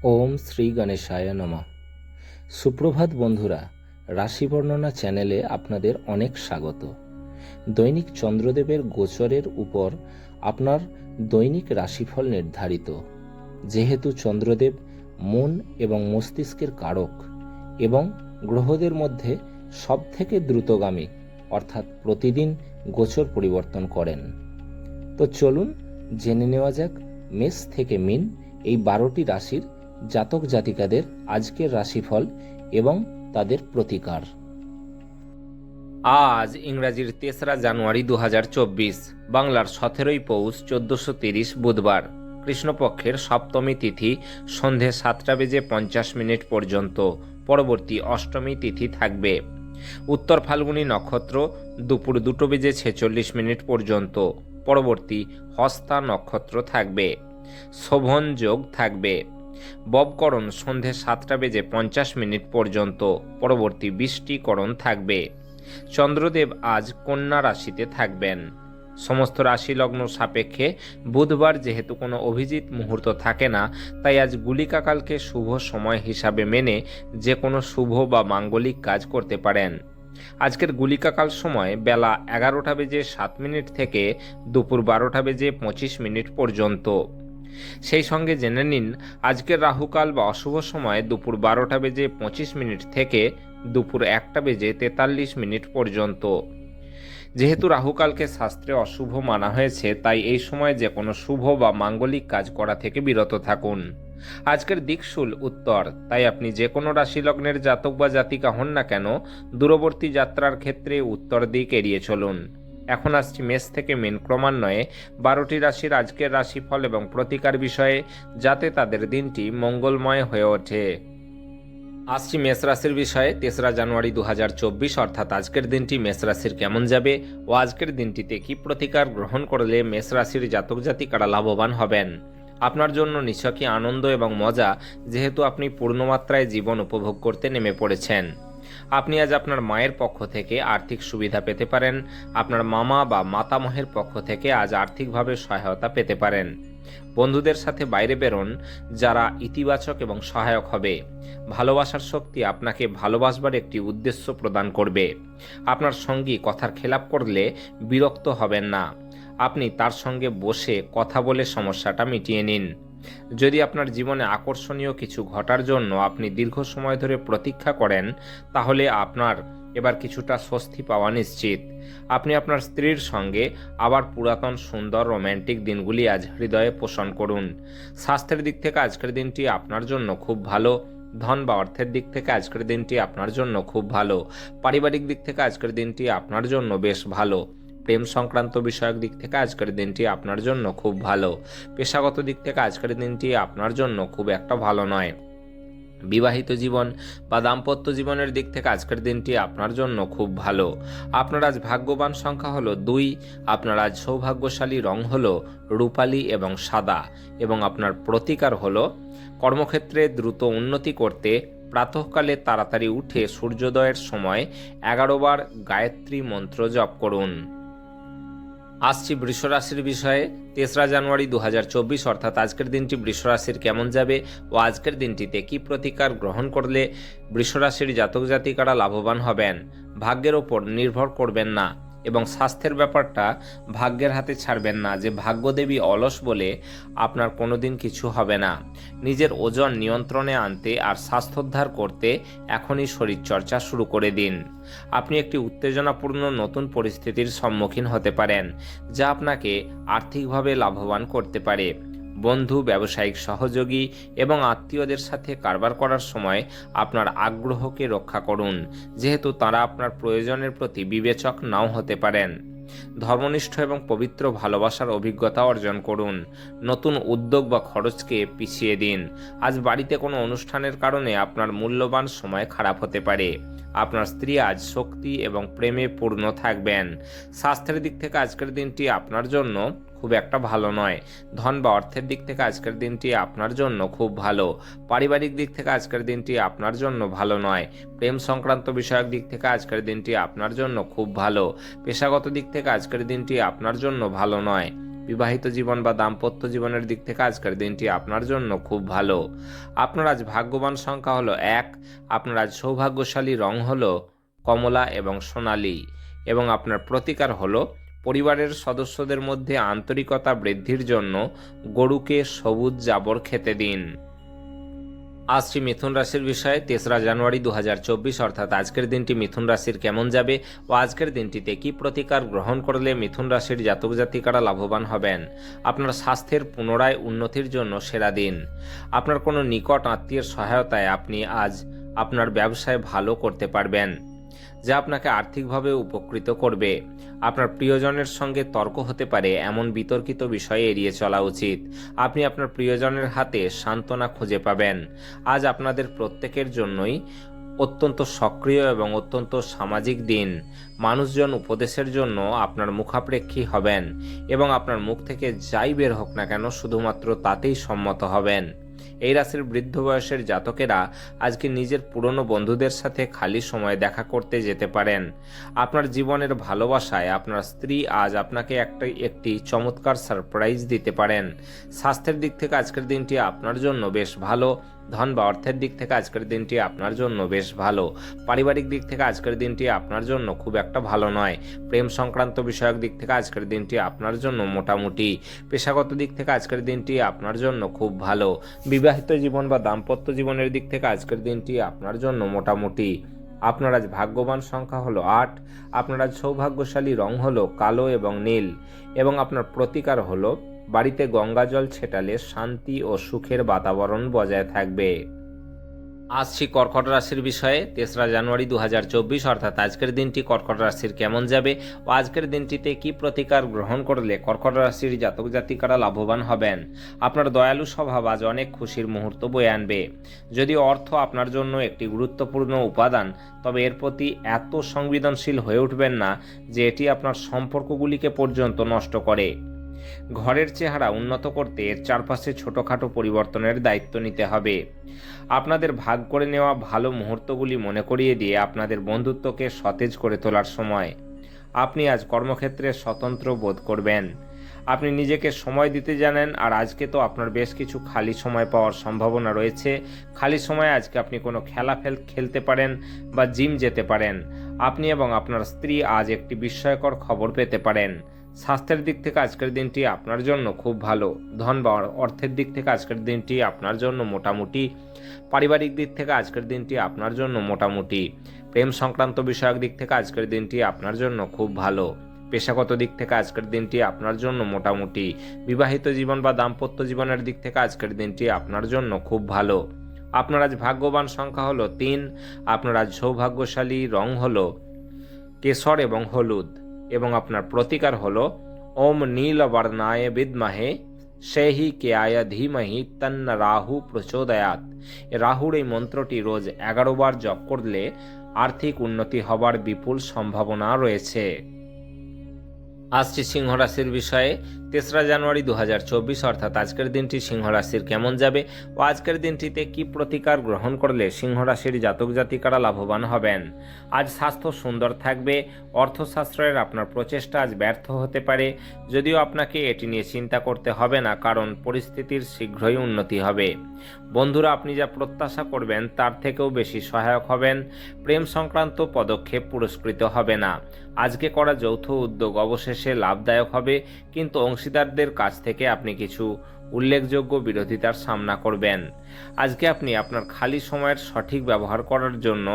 ওম শ্রী গণেশায় নমঃ। সুপ্রভাত বন্ধুরা, রাশি বর্ণনা চ্যানেলে আপনাদের অনেক স্বাগত। দৈনিক চন্দ্রদেবের গোচরের উপর আপনার দৈনিক রাশিফল নির্ধারিত। যেহেতু চন্দ্রদেব মন এবং মস্তিষ্কের কারক এবং গ্রহদের মধ্যে সবথেকে দ্রুতগামী, অর্থাৎ প্রতিদিন গোচর পরিবর্তন করেন। তো চলুন জেনে নেওয়া যাক মেষ থেকে মীন এই 12টি রাশির জাতক জাতিকাদের আজকের রাশিফল এবং তাদের প্রতিকার। আজ ইংরাজির 3রা জানুয়ারি 2024, বাংলার 17ই পৌষ 1430 বুধবার, কৃষ্ণপক্ষের সপ্তমী তিথি সন্ধে 7:50 পর্যন্ত। পরবর্তী অষ্টমী তিথি থাকবে। উত্তর ফাল্গুনী নক্ষত্র দুপুর 2:46 পর্যন্ত। পরবর্তী হস্তা নক্ষত্র থাকবে। শোভন যোগ থাকবে। ববকরণ সন্ধে 7:50 পর্যন্ত। পরবর্তী বৃষ্টিকরণ থাকবে। চন্দ্রদেব আজ কন্যা রাশিতে থাকবেন। সমস্ত রাশি লগ্ন সাপেক্ষে বুধবার যেহেতু কোনো অভিজিৎ মুহূর্ত থাকে না, তাই আজ গুলিকাকালকে শুভ সময় হিসাবে মেনে যে কোনো শুভ বা মাঙ্গলিক কাজ করতে পারেন। আজকের গুলিকাকাল সময় বেলা 11:07 থেকে দুপুর 12:25 পর্যন্ত। সেই সঙ্গে জেনে নিন আজকের রাহুকাল বা অশুভ সময় দুপুর 12:25 থেকে দুপুর 1:43 পর্যন্ত। যেহেতু রাহুকালকে শাস্ত্রে অশুভ মানা হয়েছে, তাই এই সময় যে কোনো শুভ বা মাঙ্গলিক কাজ করা থেকে বিরত থাকুন। আজকের দিকশুল উত্তর, তাই আপনি যে কোনো রাশি লগ্নের জাতক বা জাতিকা হন না কেন, দূরবর্তী যাত্রার ক্ষেত্রে উত্তর দিক এড়িয়ে চলুন। এখন আসছি মেষ থেকে মীন ক্রমান্বয়ে 12টি রাশির আজকের রাশিফল এবং প্রতিকার বিষয়ে, যাতে তাদের দিনটি মঙ্গলময় হয়ে ওঠে। আসছি মেষ রাশির বিষয়ে। 3রা জানুয়ারি 2024, অর্থাৎ আজকের দিনটি মেষ রাশির কেমন যাবে ও আজকের দিনটিতে কি প্রতিকার গ্রহণ করলে মেষ রাশির জাতক জাতিকারা লাভবান হবেন। আপনার জন্য নিছকই আনন্দ এবং মজা, যেহেতু আপনি পূর্ণমাত্রায় জীবন উপভোগ করতে নেমে পড়েছেন। আপনি আজ আপনার মায়ের পক্ষ থেকে আর্থিক সুবিধা পেতে পারেন। আপনার মামা বা মাতামহের পক্ষ থেকে আজ আর্থিকভাবে সহায়তা পেতে পারেন। বন্ধুদের সাথে বাইরে বেরোন, যারা ইতিবাচক এবং সহায়ক হবে। ভালোবাসার শক্তি আপনাকে ভালোবাসবার একটি উদ্দেশ্য প্রদান করবে। আপনার সঙ্গী কথার খেলাপ করলে বিরক্ত হবেন না। আপনি তার সঙ্গে বসে কথা বলে সমস্যাটা মিটিয়ে নিন। যদি আপনার জীবনে আকর্ষণীয় কিছু ঘটার জন্য আপনি দীর্ঘ সময় ধরে প্রতীক্ষা করেন, তাহলে আপনার এবার কিছুটা স্বস্তি পাওয়া নিশ্চিত। আপনি আপনার স্ত্রীর সঙ্গে আবার পুরাতন সুন্দর রোম্যান্টিক দিনগুলি আজ হৃদয়ে পোষণ করুন। স্বাস্থ্যের দিক থেকে আজকের দিনটি আপনার জন্য খুব ভালো। ধন বা অর্থের দিক থেকে আজকের দিনটি আপনার জন্য খুব ভালো। পারিবারিক দিক থেকে আজকের দিনটি আপনার জন্য বেশ ভালো। প্রেম সংক্রান্ত বিষয়ক দিক থেকে আজকের দিনটি আপনার জন্য খুব ভালো। পেশাগত দিক থেকে আজকের দিনটি আপনার জন্য খুব একটা ভালো নয়। বিবাহিত জীবন বা দাম্পত্য জীবনের দিক থেকে আজকের দিনটি আপনার জন্য খুব ভালো। আপনার আজ ভাগ্যবান সংখ্যা হলো 2। আপনার আজ সৌভাগ্যশালী রং হলো রূপালী এবং সাদা, এবং আপনার প্রতিকার হলো কর্মক্ষেত্রে দ্রুত উন্নতি করতে প্রাতঃকালে তাড়াতাড়ি উঠে সূর্যোদয়ের সময় 11 বার গায়ত্রী মন্ত্র জপ করুন। আসছি বৃষ রাশির বিষয়ে। 3রা জানুয়ারি 2024, অর্থাৎ আজকের দিনটি বৃষ রাশির কেমন যাবে ও আজকের দিনটিতে কি প্রতিকার গ্রহণ করলে বৃষ রাশির জাতক জাতিকারা লাভবান হবেন। ভাগ্যের ওপর নির্ভর করবেন না এবং স্বাস্থ্যের ব্যাপারটা ভাগ্যের হাতে ছাড়বেন না, যে ভাগ্যদেবী অলস বলে আপনার কোনোদিন কিছু হবে না। নিজের ওজন নিয়ন্ত্রণে আনতে আর স্বাস্থ্যোদ্ধার করতে এখনই শরীরচর্চা শুরু করে দিন। আপনি একটি উত্তেজনাপূর্ণ নতুন পরিস্থিতির সম্মুখীন হতে পারেন, যা আপনাকে আর্থিকভাবে লাভবান করতে পারে। বন্ধু, ব্যবসায়িক সহযোগী এবং আত্মীয়দের সাথে কারবার করার সময় আপনার আগ্রহকে রক্ষা করুন, যেহেতু তারা আপনার প্রয়োজনের প্রতি বিবেচক নাও হতে পারেন। ধর্মনিষ্ঠ এবং পবিত্র ভালোবাসার অভিজ্ঞতা অর্জন করুন। নতুন উদ্যোগ বা খরচকে পিছিয়ে দিন। আজ বাড়িতে কোনো অনুষ্ঠানের কারণে আপনার মূল্যবান সময় খারাপ হতে পারে। আপনার স্ত্রী আজ শক্তি এবং প্রেমে পূর্ণ থাকবেন। স্বাস্থ্যের দিক থেকে আজকের দিনটি আপনার জন্য খুব একটা ভালো নয়। ধন বা অর্থের দিক থেকে আজকের দিনটি আপনার জন্য খুব ভালো। পারিবারিক দিক থেকে আজকের দিনটি আপনার জন্য ভালো নয়। প্রেম সংক্রান্ত বিষয়ক দিক থেকে আজকের দিনটি আপনার জন্য খুব ভালো। পেশাগত দিক থেকে আজকের দিনটি আপনার জন্য ভালো নয়। বিবাহিত জীবন বা দাম্পত্য জীবনের দিক থেকে আজকের দিনটি আপনার জন্য খুব ভালো। আপনার আজ ভাগ্যবান সংখ্যা হলো 1। আপনার আজ সৌভাগ্যশালী রং হলো কমলা এবং সোনালী, এবং আপনার প্রতিকার হলো পরিবারের সদস্যদের মধ্যে আন্তরিকতা বৃদ্ধির জন্য গরুকে সবুজ জাবর খেতে দিন। আসছি মিথুন রাশির বিষয়ে। 3রা জানুয়ারি 2024 অর্থাৎ আজকের দিনটি মিথুন রাশির কেমন যাবে ও আজকের দিনটিতে কি প্রতিকার গ্রহণ করলে মিথুন রাশির জাতক জাতিকারা লাভবান হবেন। আপনার স্বাস্থ্যের পুনরায় উন্নতির জন্য সেরা দিন। আপনার কোনো নিকট আত্মীয়ের সহায়তায় আপনি আজ আপনার ব্যবসায় ভালো করতে পারবেন, যা আপনাকে আর্থিকভাবে উপকৃত করবে। আপনার প্রিয়জনের সঙ্গে তর্ক হতে পারে, এমন বিতর্কিত বিষয়ে এড়িয়ে চলা উচিত। আপনি আপনার প্রিয়জনের হাতে সান্ত্বনা খুঁজে পাবেন। আজ আপনাদের প্রত্যেকের জন্যই অত্যন্ত সক্রিয় এবং অত্যন্ত সামাজিক দিন। মানুষজন উপদেশের জন্য আপনার মুখাপেক্ষী হবেন এবং আপনার মুখ থেকে যাই বের হোক না কেন শুধুমাত্র তাতেই সম্মত হবেন। এই রাশির বৃদ্ধ বয়সের জাতকেরা আজকে নিজের পুরনো বন্ধুদের সাথে খালি সময় দেখা করতে যেতে পারেন। আপনার জীবনের ভালোবাসায় আপনার স্ত্রী আজ আপনাকে একটি চমৎকার সারপ্রাইজ দিতে পারেন। স্বাস্থ্যের দিক থেকে আজকের দিনটি আপনার জন্য বেশ ভালো। ধন বা অর্থের দিক থেকে আজকের দিনটি আপনার জন্য বেশ ভালো। পারিবারিক দিক থেকে আজকের দিনটি আপনার জন্য খুব একটা ভালো নয়। প্রেম সংক্রান্ত বিষয়ক দিক থেকে আজকের দিনটি আপনার জন্য মোটামুটি। পেশাগত দিক থেকে আজকের দিনটি আপনার জন্য খুব ভালো। বিবাহিত জীবন বা দাম্পত্য জীবনের দিক থেকে আজকের দিনটি আপনার জন্য মোটামুটি। আপনার আজ ভাগ্যবান সংখ্যা হলো 8। আপনার আজ সৌভাগ্যশালী রং হলো কালো এবং নীল, এবং আপনার প্রতিকার হলো বাড়িতে গঙ্গা জল ছেটালে শান্তি ও সুখের বাতাবরণ বজায় থাকবে। আসছি কর্কট রাশির বিষয়ে। 3রা জানুয়ারি 2024 অর্থাৎ আজকের দিনটি কর্কট রাশির কেমন যাবে ও আজকের দিনটিতে কি প্রতিকার গ্রহণ করলে কর্কট রাশির জাতক জাতিকারা লাভবান হবেন। আপনার দয়ালু স্বভাব আজ অনেক খুশির মুহূর্ত বয়ে আনবে। যদি অর্থ আপনার জন্য একটি গুরুত্বপূর্ণ উপাদান, তবে এর প্রতি এত সংবেদনশীল হয়ে উঠবেন না যে এটি আপনার সম্পর্কগুলিকে পর্যন্ত নষ্ট করে। ঘরের চেহারা উন্নত করতে এর চারপাশে ছোটখাটো পরিবর্তনের দায়িত্ব নিতে হবে। আপনাদের ভাগ করে নেওয়া ভালো মুহূর্তগুলি মনে করিয়ে দিয়ে আপনাদের বন্ধুত্বকে সতেজ করে তোলার সময়। আপনি আজ কর্মক্ষেত্রে স্বতন্ত্র বোধ করবেন। আপনি নিজেকে সময় দিতে জানেন, আর আজকে তো আপনার বেশ কিছু খালি সময় পাওয়ার সম্ভাবনা রয়েছে। খালি সময়ে আজকে আপনি কোনো খেলা খেলতে পারেন বা জিম যেতে পারেন। আপনি এবং আপনার স্ত্রী আজ একটি বিস্ময়কর খবর পেতে পারেন। স্বাস্থ্যের দিক থেকে আজকের দিনটি আপনার জন্য খুব ভালো। ধন বা অর্থের দিক থেকে আজকের দিনটি আপনার জন্য মোটামুটি। পারিবারিক দিক থেকে আজকের দিনটি আপনার জন্য মোটামুটি। প্রেম সংক্রান্ত বিষয়ক দিক থেকে আজকের দিনটি আপনার জন্য খুব ভালো। পেশাগত দিক থেকে আজকের দিনটি আপনার জন্য মোটামুটি। বিবাহিত জীবন বা দাম্পত্য জীবনের দিক থেকে আজকের দিনটি আপনার জন্য খুব ভালো। আপনার আজ ভাগ্যবান সংখ্যা হলো 3। আপনার আজ সৌভাগ্যশালী রং হলো কেশর এবং হলুদ, এবং আপনার প্রতিকার হলো ওম নীলবর্ণায় বিদ্মহে সেহি কেয়ায় ধীমহি তন্ন রাহু প্রচোদয়াৎ। রাহুর এই মন্ত্রটি রোজ 11 বার জপ করলে আর্থিক উন্নতি হবার বিপুল সম্ভাবনা রয়েছে। আসছি সিংহ রাশির বিষয়ে। 3রা জানুয়ারি 2024 অর্থাৎ আজকের দিনটি সিংহ রাশির কেমন যাবে ও আজকের দিনটিতে কি প্রতিকার গ্রহণ করলে সিংহ রাশির জাতক জাতিকারা লাভবান হবেন। আজ স্বাস্থ্য সুন্দর থাকবে। অর্থশাস্ত্রের আপনার প্রচেষ্টা আজ ব্যর্থ হতে পারে, যদিও আপনাকে এটি নিয়ে চিন্তা করতে হবে না, কারণ পরিস্থিতির শীঘ্রই উন্নতি হবে। বন্ধুরা আপনি যা প্রত্যাশা করবেন তার থেকেও বেশি সহায়ক হবেন। প্রেম সংক্রান্ত পদক্ষেপ পুরস্কৃত হবে না। আজকে করা যৌথ উদ্যোগ অবশেষে লাভদায়ক হবে, কিন্তু অংশীদারদের কাছ থেকে আপনি কিছু উল্লেখযোগ্য বিরোধিতার সামনা করবেন। আজকে আপনি আপনার খালি সময়ের সঠিক ব্যবহার করার জন্য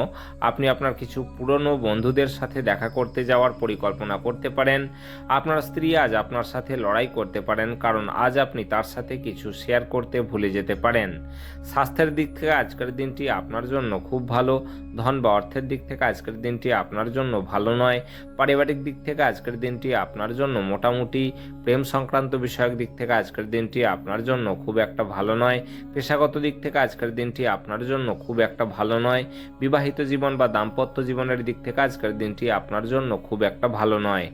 আপনি আপনার কিছু পুরনো বন্ধুদের সাথে দেখা করতে যাওয়ার পরিকল্পনা করতে পারেন। আপনার স্ত্রী আজ আপনার সাথে লড়াই করতে পারেন, কারণ আজ আপনি তার সাথে কিছু শেয়ার করতে ভুলে যেতে পারেন। স্বাস্থ্যের দিক থেকে আজকের দিনটি আপনার জন্য খুব ভালো। ধন বা অর্থের দিক থেকে আজকের দিনটি আপনার জন্য ভালো নয়। পারিবারিক দিক থেকে আজকের দিনটি আপনার জন্য মোটামুটি। প্রেম সংক্রান্ত বিষয়ক দিক থেকে আজকের দিনটি আপনার জন্য খুব একটা ভালো নয়। পেশাগত দিক থেকে আজকের দিনটি আপনার জন্য খুব একটা ভালো নয়। বিবাহিত জীবন বা দাম্পত্য জীবনের দিক থেকে আজকের দিনটি আপনার জন্য খুব একটা ভালো নয়।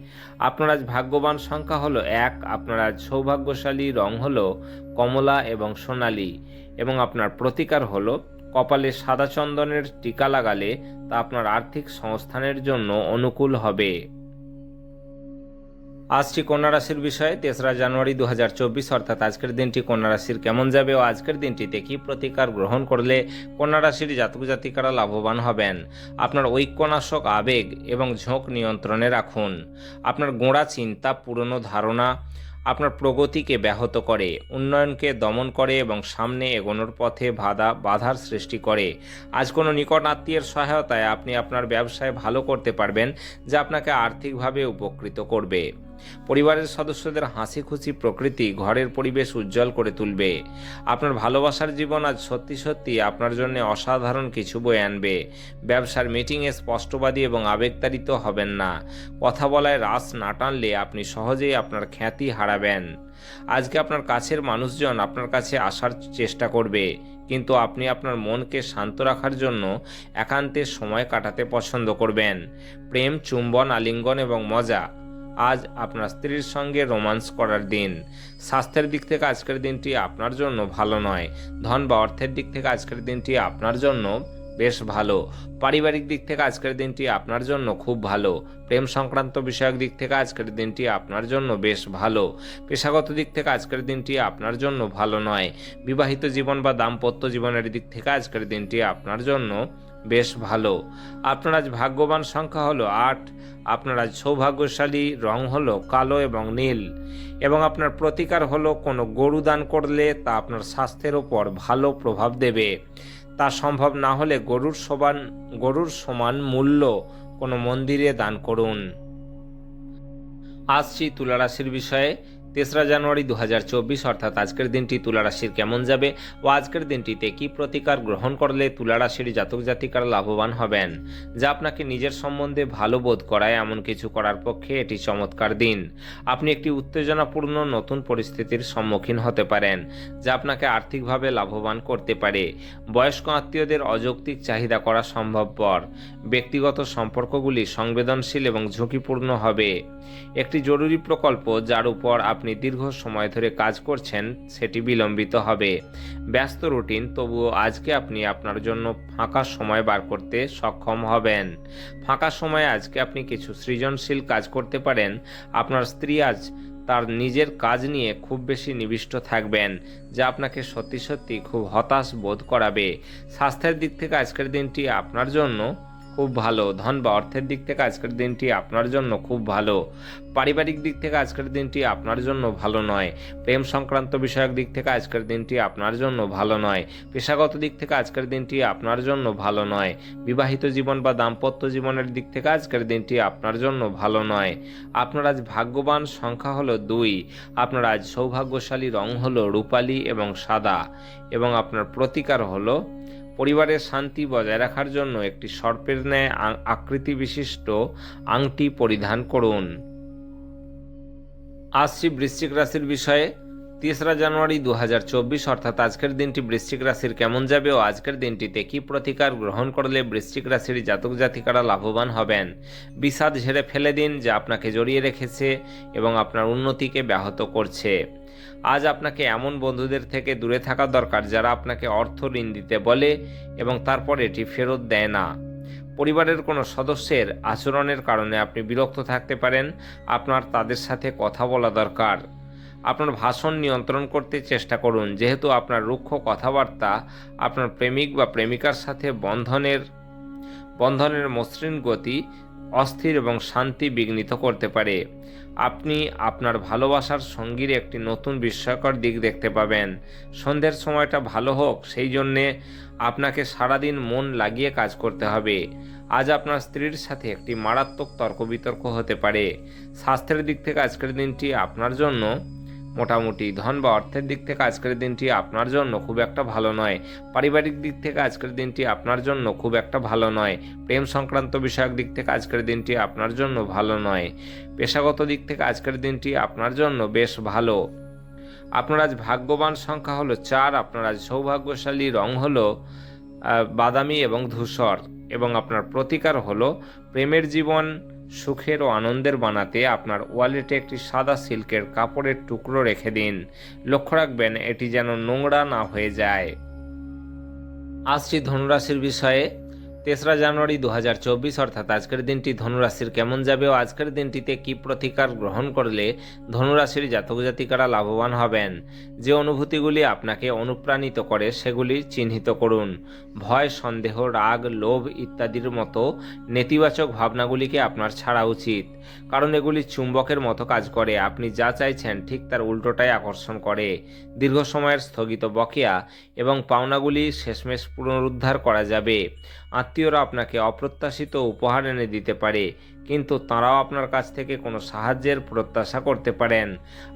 আপনার আজ ভাগ্যবান সংখ্যা হলো 1। আপনার আজ সৌভাগ্যশালী রং হলো কমলা এবং সোনালী, এবং আপনার প্রতিকার হলো কপালে সাদা চন্দনের টিকা লাগালে তা আপনার আর্থিক সংস্থানের জন্য অনুকূল হবে। আসছি কন্যা রাশির বিষয়ে। 3রা জানুয়ারি 2024 অর্থাৎ আজকের দিনটি কন্যা রাশির কেমন যাবে ও আজকের দিনটিতে কী প্রতিকার গ্রহণ করলে কন্যা রাশির জাতক জাতিকারা লাভবান হবেন। আপনার ঐক্যনাশক আবেগ এবং ঝোঁক নিয়ন্ত্রণে রাখুন। আপনার গোঁড়া চিন্তা, পুরনো ধারণা আপনার প্রগতিকে ব্যাহত করে, উন্নয়নকে দমন করে এবং সামনে এগোনোর পথে বাধার সৃষ্টি করে। আজ কোনো নিকট আত্মীয়ের সহায়তায় আপনি আপনার ব্যবসায় ভালো করতে পারবেন, যা আপনাকে আর্থিকভাবে উপকৃত করবে। পরিবারের সদস্যদের হাসি খুশি প্রকৃতি ঘরের পরিবেশ উজ্জ্বল করে তুলবে। আপনার ভালোবাসার জীবন আজ সত্যি সত্যি আপনার জন্য অসাধারণ কিছু বয়ে আনবে। ব্যবসার মিটিংয়ে স্পষ্টবাদী এবং আবেগতাড়িত হবেন না। কথা বলায় রাশ না টানলে আপনি সহজেই আপনার খ্যাতি হারাবেন। আজকে আপনার কাছের মানুষজন আপনার কাছে আসার চেষ্টা করবে, কিন্তু আপনি আপনার মনকে শান্ত রাখার জন্য একান্তে সময় কাটাতে পছন্দ করবেন। প্রেম, চুম্বন, আলিঙ্গন এবং মজা আজ আপনার স্ত্রীর সঙ্গে রোমান্স করার দিন। স্বাস্থ্যের দিক থেকে আজকের দিনটি আপনার জন্য ভালো নয়। ধন বা অর্থের দিক থেকে আজকের দিনটি আপনার জন্য বেশ ভালো। পারিবারিক দিক থেকে আজকের দিনটি আপনার জন্য খুব ভালো। প্রেম সংক্রান্ত বিষয়ক দিক থেকে আজকের দিনটি আপনার জন্য বেশ ভালো। পেশাগত দিক থেকে আজকের দিনটি আপনার জন্য ভালো নয়। বিবাহিত জীবন বা দাম্পত্য জীবনের দিক থেকে আজকের দিনটি আপনার জন্য বেশ ভালো। আপনার আজ ভাগ্যবান সংখ্যা হলো 8। আপনার আজ সৌভাগ্যশালী রং হলো কালো এবং নীল, এবং আপনার প্রতিকার হলো কোনো গরু দান করলে তা আপনার স্বাস্থ্যের ওপর ভালো প্রভাব দেবে। তা সম্ভব না হলে গরুর সমান মূল্য কোনো মন্দিরে দান করুন। আসছি তুলা রাশির বিষয়ে। 3রা জানুয়ারি 2024 অর্থাৎ আজকের দিনটি তুলা রাশির কেমন যাবে ও আজকের দিনটিতে কী প্রতিকার গ্রহণ করলে তুলা রাশির জাতক জাতিকারা লাভবান হবেন, যা আপনাকে নিজের সম্বন্ধে ভালো বোধ করায় এমন কিছু করার পক্ষে এটি চমৎকার দিন। আপনি একটি উত্তেজনাপূর্ণ নতুন পরিস্থিতির সম্মুখীন হতে পারেন, যা আপনাকে আর্থিকভাবে লাভবান করতে পারে। বয়স্ক আত্মীয়দের অযৌক্তিক চাহিদা করা সম্ভবপর। ব্যক্তিগত সম্পর্কগুলি সংবেদনশীল এবং ঝুঁকিপূর্ণ হবে। একটি জরুরি প্রকল্প যার উপর আপনি দীর্ঘ সময় ধরে কাজ করছেন সেটি বিলম্বিত হবে। ব্যস্ত রুটিন, তবুও আজকে আপনি আপনার জন্য ফাঁকা সময় বার করতে সক্ষম হবেন। ফাঁকা সময়ে আজকে আপনি কিছু সৃজনশীল কাজ করতে পারেন। আপনার স্ত্রী আজ তার নিজের কাজ নিয়ে খুব বেশি নিবিষ্ট থাকবেন, যা আপনাকে সত্যি সত্যি খুব হতাশ বোধ করাবে। স্বাস্থ্যের দিক থেকে আজকের দিনটি আপনার জন্য খুব ভালো। ধন বা অর্থের দিক থেকে আজকের দিনটি আপনার জন্য খুব ভালো। পারিবারিক দিক থেকে আজকের দিনটি আপনার জন্য ভালো নয়। প্রেম সংক্রান্ত বিষয়ক দিক থেকে আজকের দিনটি আপনার জন্য ভালো নয়। পেশাগত দিক থেকে আজকের দিনটি আপনার জন্য ভালো নয়। বিবাহিত জীবন বা দাম্পত্য জীবনের দিক থেকে আজকের দিনটি আপনার জন্য ভালো নয়। আপনার আজ ভাগ্যবান সংখ্যা হলো 2। আপনার আজ সৌভাগ্যশালী রং হলো রূপালী এবং সাদা, এবং আপনার প্রতিকার হলো পরিবারের শান্তি বজায় রাখার জন্য একটি সর্পের ন্যায় আকৃতি বিশিষ্ট আংটি পরিধান করুন। আসছি বৃশ্চিক রাশির বিষয়ে। 3রা জানুয়ারি 2024 অর্থাৎ আজকের দিনটি বৃশ্চিক রাশির কেমন যাবে ও আজকের দিনটিতে কী প্রতিকার গ্রহণ করলে বৃশ্চিক রাশির জাতক জাতিকারা লাভবান হবেন। বিষাদ ঝেড়ে ফেলে দিন, যা আপনাকে জড়িয়ে রেখেছে এবং আপনার উন্নতিকে ব্যাহত করছে। আজ আপনাকে এমন বন্ধুদের থেকে দূরে থাকা দরকার যারা আপনাকে অর্থ ঋণ দিতে বলে এবং তারপর এটি ফেরত দেয় না। পরিবারের কোনো সদস্যের আচরণের কারণে আপনি বিরক্ত থাকতে পারেন। আপনার তাদের সাথে কথা বলা দরকার। আপনার ভাষণ নিয়ন্ত্রণ করতে চেষ্টা করুন, যেহেতু আপনার রুক্ষ কথাবার্তা আপনার প্রেমিক বা প্রেমিকার সাথে বন্ধনের মসৃণ গতি অস্থির এবং শান্তি বিঘ্নিত করতে পারে। আপনি আপনার ভালোবাসার সঙ্গীর একটি নতুন বিস্ময়কর দিক দেখতে পাবেন। সন্ধ্যের সময়টা ভালো হোক, সেই জন্যে আপনাকে সারাদিন মন লাগিয়ে কাজ করতে হবে। আজ আপনার স্ত্রীর সাথে একটি মারাত্মক তর্ক বিতর্ক হতে পারে। স্বাস্থ্যের দিক থেকে আজকের দিনটি আপনার জন্য মোটামুটি। ধন বা অর্থের দিক থেকে আজকের দিনটি আপনার জন্য খুব একটা ভালো নয়। পারিবারিক দিক থেকে আজকের দিনটি আপনার জন্য খুব একটা ভালো নয়। প্রেম সংক্রান্ত বিষয়ক দিক থেকে আজকের দিনটি আপনার জন্য ভালো নয়। পেশাগত দিক থেকে আজকের দিনটি আপনার জন্য বেশ ভালো। আপনার আজ ভাগ্যবান সংখ্যা হলো 4। আপনার আজ সৌভাগ্যশালী রং হলো বাদামি এবং ধূসর, এবং আপনার প্রতিকার হলো প্রেমের জীবন সুখের ও আনন্দের বানাতে আপনার ওয়ালেটে একটি সাদা সিল্কের কাপড়ের টুকরো রেখে দিন। লক্ষ্য রাখবেন এটি যেন নোংরা না হয়ে যায়। আসছি ধনুরাশির বিষয়ে। তেসরা জানুয়ারি 2024 অর্থাৎ আজকের দিনটি ধনুরাশির কেমন যাবে ও আজকের দিনটিতে কি প্রতিকার গ্রহণ করলে ধনুরাশির জাতক জাতিকারা লাভবান হবেন। যে অনুভূতিগুলি আপনাকে অনুপ্রাণিত করে সেগুলি চিহ্নিত করুন। ভয়, সন্দেহ, রাগ, লোভ ইত্যাদির মতো নেতিবাচক ভাবনাগুলিকে আপনার ছাড়া উচিত, কারণ এগুলি চুম্বকের মতো কাজ করে। আপনি যা চাইছেন ঠিক তার উল্টোটাই আকর্ষণ করে। দীর্ঘ সময়ের স্থগিত বকেয়া এবং পাওনাগুলি শেষমেশ পুনরুদ্ধার করা যাবে। আত্মীয়রা আপনাকে অপ্রত্যাশিত উপহার এনে দিতে পারে, কিন্তু তাঁরাও আপনার কাছ থেকে কোনো সাহায্যের প্রত্যাশা করতে পারেন।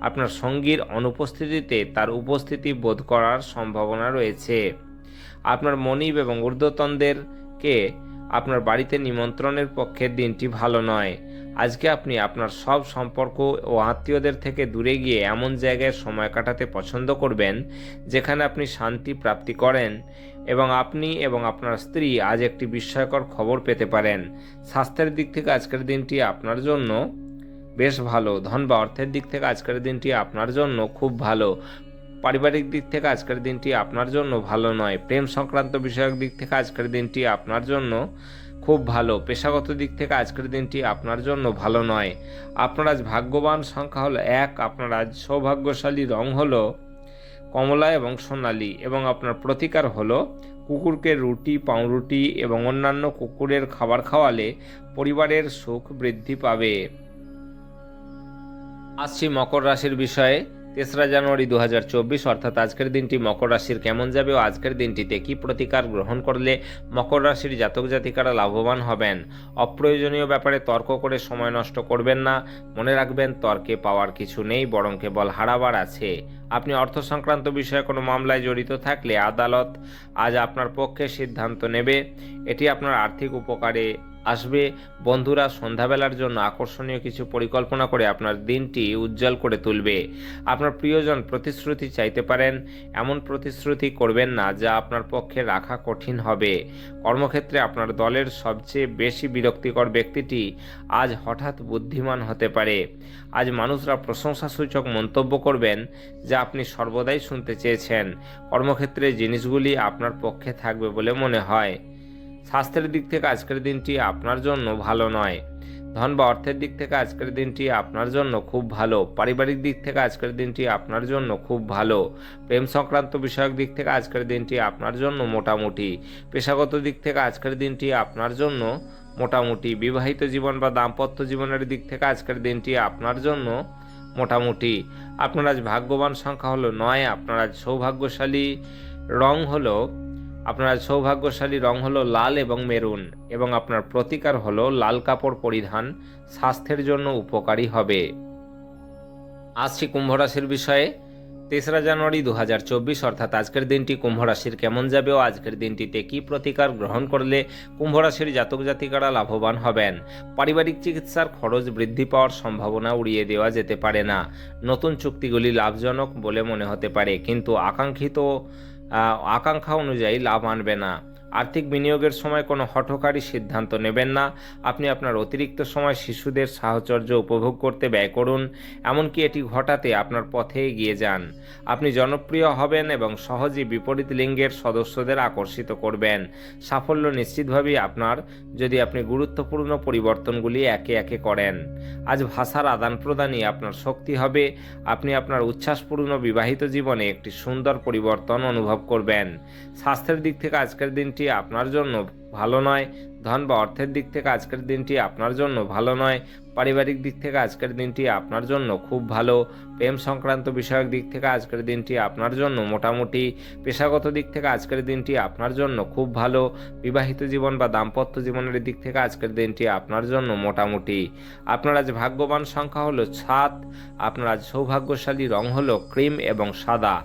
আপনার সঙ্গীর অনুপস্থিতিতে তার উপস্থিতি বোধ করার সম্ভাবনা রয়েছে। আপনার মনিব এবং ঊর্ধ্বতনদেরকে আপনার বাড়িতে নিমন্ত্রণের পক্ষে দিনটি ভালো নয়। আজকে আপনি আপনার সব সম্পর্ক ও আত্মীয়দের থেকে দূরে গিয়ে এমন জায়গায় সময় কাটাতে পছন্দ করবেন যেখানে আপনি শান্তি প্রাপ্তি করেন, এবং আপনি এবং আপনার স্ত্রী আজ একটি বিস্ময়কর খবর পেতে পারেন। স্বাস্থ্যের দিক থেকে আজকের দিনটি আপনার জন্য বেশ ভালো। ধন বা অর্থের দিক থেকে আজকের দিনটি আপনার জন্য খুব ভালো। পারিবারিক দিক থেকে আজকের দিনটি আপনার জন্য ভালো নয়। প্রেম সংক্রান্ত বিষয়ক দিক থেকে আজকের দিনটি আপনার জন্য খুব ভালো। পেশাগত দিক থেকে আজকের দিনটি আপনার জন্য ভালো নয়। আপনার আজ ভাগ্যবান সংখ্যা হলো 1। আপনার আজ সৌভাগ্যশালী রং হলো কমলা এবং সোনালী, এবং আপনার প্রতিকার হলো কুকুরকে রুটি, পাউরুটি এবং অন্যান্য কুকুরের খাবার খাওয়ালে পরিবারের সুখ বৃদ্ধি পাবে। আসছি মকর রাশির বিষয়ে। তেসরা জানুয়ারি 2024 অর্থাৎ আজকের দিনটি মকর রাশির কেমন যাবে ও আজকের দিনটিতে কি প্রতিকার গ্রহণ করলে মকর রাশির জাতক জাতিকারা লাভবান হবেন। অপ্রয়োজনীয় ব্যাপারে তর্ক করে সময় নষ্ট করবেন না। মনে রাখবেন, তর্কে পাওয়ার কিছু নেই, বরং কেবল হারাবার আছে। আপনি অর্থ সংক্রান্ত বিষয়ে কোনো মামলায় জড়িত থাকলে আদালত আজ আপনার পক্ষে সিদ্ধান্ত নেবে। এটি আপনার আর্থিক উপকারে আসবে। বন্ধুরা সন্ধ্যাবেলার জন্য আকর্ষণীয় কিছু পরিকল্পনা করে আপনার দিনটি উজ্জ্বল করে তুলবে। আপনার প্রিয়জন প্রতিশ্রুতি চাইতে পারেন। এমন প্রতিশ্রুতি করবেন না যা আপনার পক্ষে রাখা কঠিন হবে। কর্মক্ষেত্রে আপনার দলের সবচেয়ে বেশি বিরক্তিকর ব্যক্তিটি আজ হঠাৎ বুদ্ধিমান হতে পারে। আজ মানুষরা প্রশংসাসূচক মন্তব্য করবেন যা আপনি সর্বদাই শুনতে চেয়েছেন। কর্মক্ষেত্রে জিনিসগুলি আপনার পক্ষে থাকবে বলে মনে হয়। স্বাস্থ্যের দিক থেকে আজকের দিনটি আপনার জন্য ভালো নয়। ধন বা অর্থের দিক থেকে আজকের দিনটি আপনার জন্য খুব ভালো। পারিবারিক দিক থেকে আজকের দিনটি আপনার জন্য খুব ভালো। প্রেম সংক্রান্ত বিষয়ক দিক থেকে আজকের দিনটি আপনার জন্য মোটামুটি। পেশাগত দিক থেকে আজকের দিনটি আপনার জন্য মোটামুটি। বিবাহিত জীবন বা দাম্পত্য জীবনের দিক থেকে আজকের দিনটি আপনার জন্য মোটামুটি। আপনার আজ ভাগ্যবান সংখ্যা হলো 9। আপনার আজ সৌভাগ্যশালী রং হলো লাল এবং মেরুন, এবং আপনার প্রতিকার হলো লাল কাপড় পরিধান। স্বাস্থ্যের জন্য উপকারী হবে। আসছি কুম্ভ রাশির বিষয়ে। তেসরা জানুয়ারি 2024 অর্থাৎ আজকের দিনটি কুম্ভ রাশির কেমন যাবে ও আজকের দিনটিতে কি প্রতিকার গ্রহণ করলে কুম্ভ রাশির জাতক জাতিকারা লাভবান হবেন। পারিবারিক চিকিৎসার খরচ বৃদ্ধি পাওয়ার সম্ভাবনা উড়িয়ে দেওয়া যেতে পারে না। নতুন চুক্তিগুলি লাভজনক বলে মনে হতে পারে, কিন্তু আকাঙ্ক্ষা অনুযায়ী লাভ আনবে না। আর্থিক বিনিয়োগের সময় কোনো হঠকারী সিদ্ধান্ত নেবেন না। আপনি আপনার অতিরিক্ত সময় শিশুদের সাহচর্য উপভোগ করতে ব্যয় করুন, এমনকি এটি ঘটাতে আপনার পথে এগিয়ে যান। আপনি জনপ্রিয় হবেন এবং সহজেই বিপরীত লিঙ্গের সদস্যদের আকর্ষিত করবেন। সাফল্য নিশ্চিতভাবেই আপনার, যদি আপনি গুরুত্বপূর্ণ পরিবর্তনগুলি একে একে করেন। আজ ভাষার আদান প্রদানই আপনার শক্তি হবে। আপনি আপনার উচ্ছ্বাসপূর্ণ বিবাহিত জীবনে একটি সুন্দর পরিবর্তন অনুভব করবেন। স্বাস্থ্যের দিক থেকে আজকের দিনটি আপনার জন্য ভালো নয়। ধন বা অর্থের দিক থেকে আজকের দিনটি আপনার জন্য ভালো নয়। পারিবারিক দিক থেকে আজকের দিনটি আপনার জন্য খুব ভালো। প্রেম সংক্রান্ত বিষয়ক দিক থেকে আজকের দিনটি আপনার জন্য মোটামুটি। পেশাগত দিক থেকে আজকের দিনটি আপনার জন্য খুব ভালো। বিবাহিত জীবন বা দাম্পত্য জীবনের দিক থেকে আজকের দিনটি আপনার জন্য মোটামুটি। আপনার আজ ভাগ্যবান সংখ্যা হলো 7। আপনার আজ সৌভাগ্যশালী রং হলো ক্রিম এবং সাদা,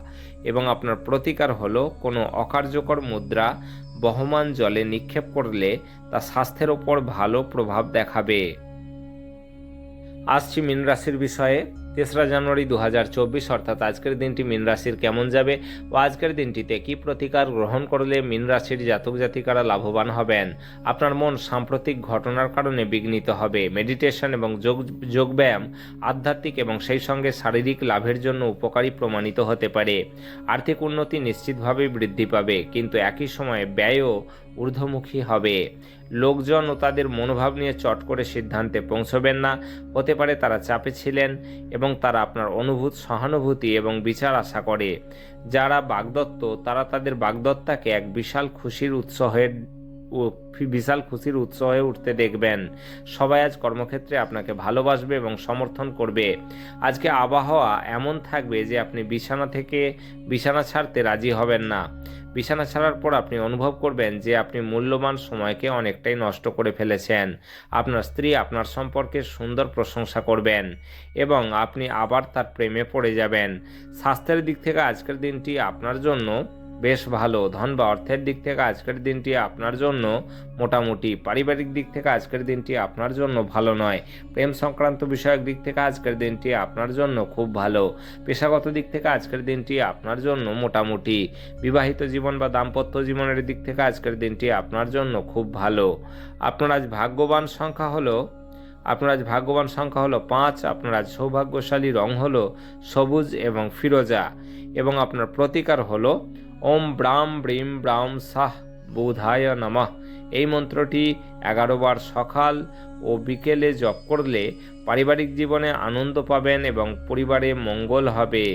এবং আপনার প্রতিকার হলো কোনো অকার্যকর মুদ্রা বহমান জলে নিক্ষেপ করলে তা স্বাস্থ্যের ওপর ভালো প্রভাব দেখাবে। আসছি মীন রাশির বিষয়ে। তেসরা জানুয়ারি 2024 অর্থাৎ আজকের দিনটি মীন রাশির কেমন যাবে ও আজকের দিনটিতে কি প্রতিকার গ্রহণ করলে মীন রাশির জাতক জাতিকারা লাভবান হবেন। আপনার মন সাম্প্রতিক ঘটনার কারণে বিঘ্নিত হবে। মেডিটেশন এবং যোগব্যায়াম আধ্যাত্মিক এবং সেই সঙ্গে শারীরিক লাভের জন্য উপকারী প্রমাণিত হতে পারে। আর্থিক উন্নতি নিশ্চিতভাবেই বৃদ্ধি পাবে, কিন্তু একই সময়ে ব্যয়ও ঊর্ধ্বমুখী হবে। লোকজন ও তাদের মনোভাব নিয়ে চট করে সিদ্ধান্তে পৌঁছবেন না। হতে পারে তারা চাপে ছিলেন এবং তারা আপনার সহানুভূতি এবং বিচার আশা করে। যারা বাগদত্ত তারা তাদের বাগদত্তাকে এক বিশাল খুশির উৎস হয়ে উঠতে দেখবেন। সবাই আজ কর্মক্ষেত্রে আপনাকে ভালোবাসবে এবং সমর্থন করবে। আজকে আবহাওয়া এমন থাকবে যে আপনি বিছানা ছাড়তে রাজি হবেন না। বিছানা ছাড়ার পর আপনি অনুভব করবেন যে আপনি মূল্যবান সময়কে অনেকটাই নষ্ট করে ফেলেছেন। আপনার স্ত্রী আপনার সম্পর্কে সুন্দর প্রশংসা করবেন এবং আপনি আবার তার প্রেমে পড়ে যাবেন। স্বাস্থ্যের দিক থেকে আজকের দিনটি আপনার জন্য বেশ ভালো। ধন বা অর্থের দিক থেকে আজকের দিনটি আপনার জন্য মোটামুটি। পারিবারিক দিক থেকে আজকের দিনটি আপনার জন্য ভালো নয়। প্রেম সংক্রান্ত বিষয়ক দিক থেকে আজকের দিনটি আপনার জন্য খুব ভালো। পেশাগত দিক থেকে আজকের দিনটি আপনার জন্য মোটামুটি। বিবাহিত জীবন বা দাম্পত্য জীবনের দিক থেকে আজকের দিনটি আপনার জন্য খুব ভালো। আপনার আজ ভাগ্যবান সংখ্যা হলো 5। আপনার আজ সৌভাগ্যশালী রং হলো সবুজ এবং ফিরোজা এবং আপনার প্রতিকার হলো ওম ব্রাম ব্রিম ব্রাম সাহ বুধায় নমঃ। এই মন্ত্রটি 11 বার সকাল ও বিকেলে জপ করলে পারিবারিক জীবনে আনন্দ পাবেন এবং পরিবারে মঙ্গল হবে।